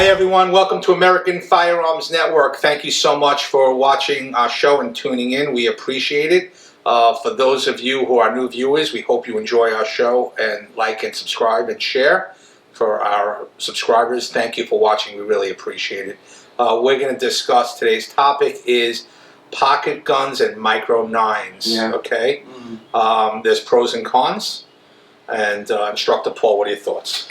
Hi everyone, welcome to American Firearms Network. Thank you so much for watching our show and tuning in. We appreciate it. For those of you who are new viewers, we hope you enjoy our show and like and subscribe and share. For our subscribers, thank you for watching. We really appreciate it. We're going to discuss today's topic is pocket guns and Micro9's. Yeah. Okay? There's pros and cons. And Instructor Paul, what are your thoughts?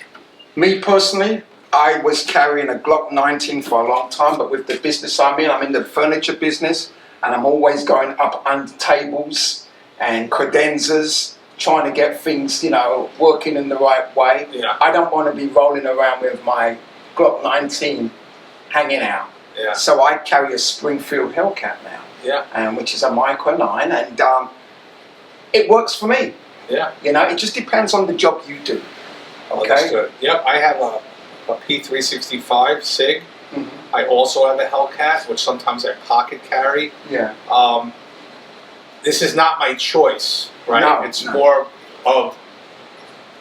Me personally, I was carrying a Glock 19 for a long time, but with the business I'm in the furniture business, and I'm always going up under tables and credenzas, trying to get things, you know, working in the right way. Yeah. I don't want to be rolling around with my Glock 19 hanging out. Yeah. So I carry a Springfield Hellcat now, Yeah. which is a Micro9, and it works for me. Yeah. You know, it just depends on the job you do. Okay. Understood. Yep, I have a P365 SIG. Mm-hmm. I also have a Hellcat, which sometimes I pocket carry. Yeah. This is not my choice, right? No, it's no. more of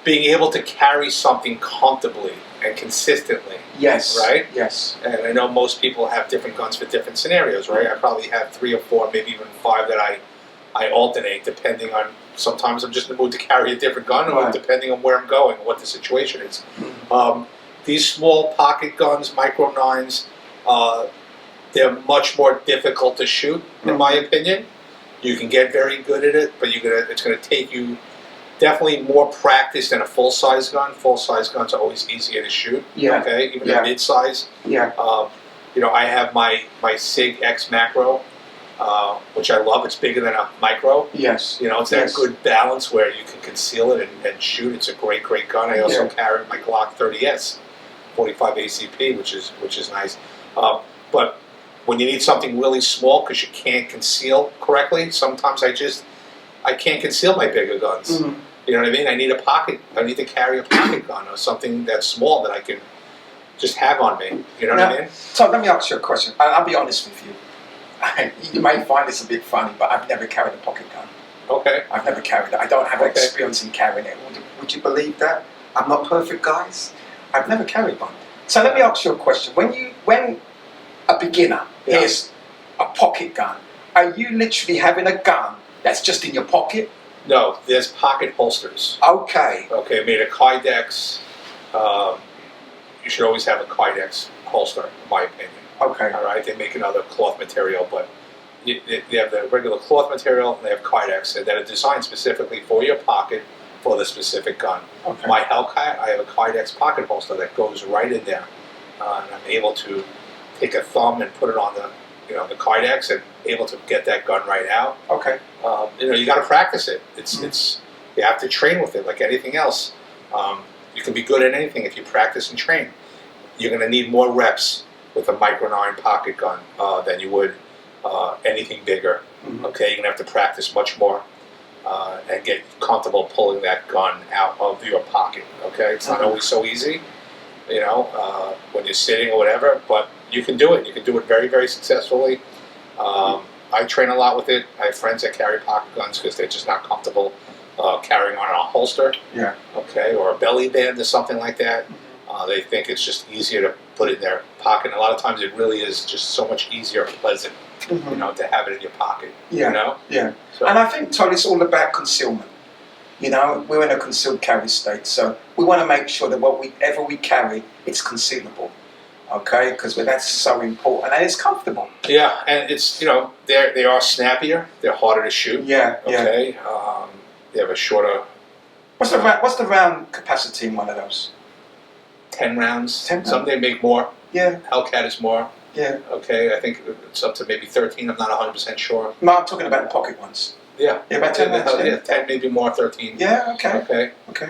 being able to carry something comfortably and consistently. Yes. Right? Yes. And I know most people have different guns for different scenarios, right? I probably have 3 or 4, maybe even 5 that I alternate depending on. Sometimes I'm just in the mood to carry a different gun, or Right. depending on where I'm going, what the situation is. These small pocket guns, Micro9's, they're much more difficult to shoot, in my opinion. You can get very good at it, but it's going to take you definitely more practice than a full-size gun. Full-size guns are always easier to shoot. Yeah. Okay, even Yeah. a mid-size. Yeah. You know, I have my SIG X Macro, which I love. It's bigger than a micro. Yes. You know, it's Yes. that good balance where you can conceal it and shoot. It's a great gun. I also carry my Glock 30S, 45 ACP, which is nice. But when you need something really small because you can't conceal correctly, sometimes I can't conceal my bigger guns. Mm-hmm. You know what I mean? I need to carry a pocket gun or something that's small that I can just have on me. You know what I mean? So let me ask you a question. I'll be honest with you. You may find this a bit funny, but I've never carried a pocket gun. Okay. I've never carried it. I don't have experience in carrying it. Would you believe that? I'm not perfect, guys. I've never carried one. So let me ask you a question. When a beginner hears a pocket gun, are you literally having a gun that's just in your pocket? No, there's pocket holsters. Okay. Okay, made of Kydex. You should always have a Kydex holster, in my opinion. Okay. All right, they make another cloth material, but they have the regular cloth material and they have Kydex that are designed specifically for your pocket for the specific gun. Okay. My Hellcat, I have a Kydex pocket holster that goes right in there, and I'm able to take a thumb and put it on the Kydex and able to get that gun right out. Okay. You know, you got to practice it. It's you have to train with it like anything else. You can be good at anything if you practice and train. You're going to need more reps with a Micro9 pocket gun than you would anything bigger. Mm-hmm. Okay, you're going to have to practice much more and get comfortable pulling that gun out of your pocket. Okay, it's not always so easy, you know, when you're sitting or whatever, but you can do it. You can do it very, very successfully. I train a lot with it. I have friends that carry pocket guns because they're just not comfortable carrying on a holster. Yeah. Okay. Or a belly band or something like that. They think it's just easier to put it in their pocket. And a lot of times it really is just so much easier and pleasant, you know, to have it in your pocket. Yeah. You know? Yeah. So, And I think, Todd, it's all about concealment. You know, we're in a concealed carry state, so we want to make sure that whatever we carry, it's concealable. Okay, because that's so important, and it's comfortable. yeah, and it's, you know, they are snappier. They're harder to shoot. Yeah. Yeah. Okay. They have a shorter. What's the round capacity in one of those? 10 rounds. 10 rounds. Some they make more. Yeah. Hellcat is more. Yeah. Okay, I think it's up to maybe 13. I'm not 100% sure. No, I'm talking about the pocket ones. Yeah. Yeah, about 10 rounds. Yeah, 10, maybe more, 13. Yeah. Okay. Okay. Okay.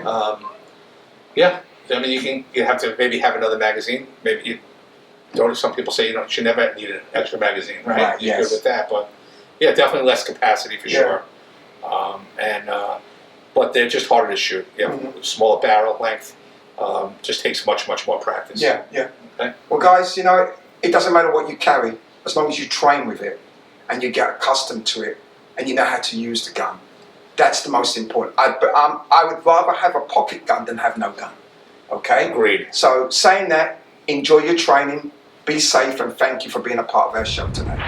Yeah. I mean, you have to maybe have another magazine. Maybe you don't. Some people say you should never need an extra magazine, right? Right, You're yes. good with that, but yeah, definitely less capacity for sure. But they're just harder to shoot. Yeah, smaller barrel length. Just takes much more practice. Yeah. Yeah. Okay. Well, guys, you know, it doesn't matter what you carry as long as you train with it and you get accustomed to it and you know how to use the gun. That's the most important. I would rather have a pocket gun than have no gun. Okay? Agreed. So saying that, Enjoy your training, be safe, and thank you for being a part of our show today.